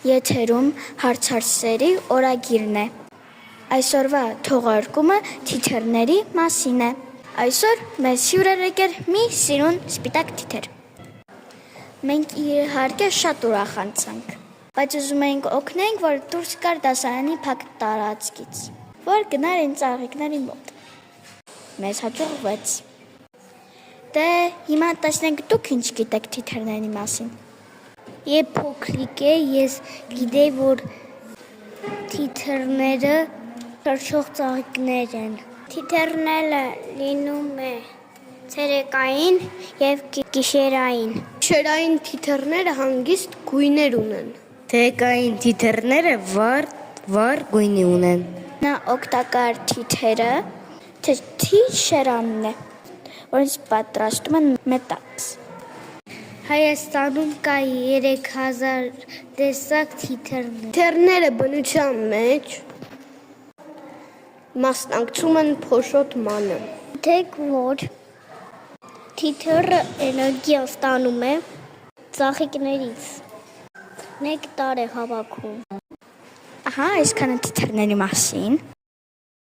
Եթերում հարցարսերի օրագիրն է։ Այսօրվա թողարկումը թիթեռների մասին է։ Այսօր մեզ հյուր էր եկել մի սիրուն սպիտակ թիթեռ։ Մենք իհարկե շատ ուրախանցանք, բայց ուզում էինք օգնենք, որ դուրս գար դասարանի փակ տարածքից, որ գնար այն ծաղիկների մոտ։ Մեզ հաջողվեց։ Դե հիմա տեսնենք դուք ինչ գիտեք թիթեռների մասին։ Երբ փոքրիկ էի, ես գիտեի, որ թիթեռները թռչող ծաղիկներ են։ Թիթեռները լինում է ցերեկային եւ գիշերային։ Գիշերային թիթեռները հանգիստ գույներ ունեն։ Ցերեկային թիթեռները վառ գույնի ունեն։ Նա օգտակար թիթեռը թթի շերանն է, որից պատրաստում են մետաքս։ Հայաստանում կա 3000 տեսակ թիթեռներ։ Թիթեռները բնության մեջ մասնակցում են փոշոտմանը։ Գիտեք, որ թիթեռը էներգիա ստանում է ծաղիկներից։ Նեկտար է հավաքում։ Ահա, այսքանը թիթեռների մասին։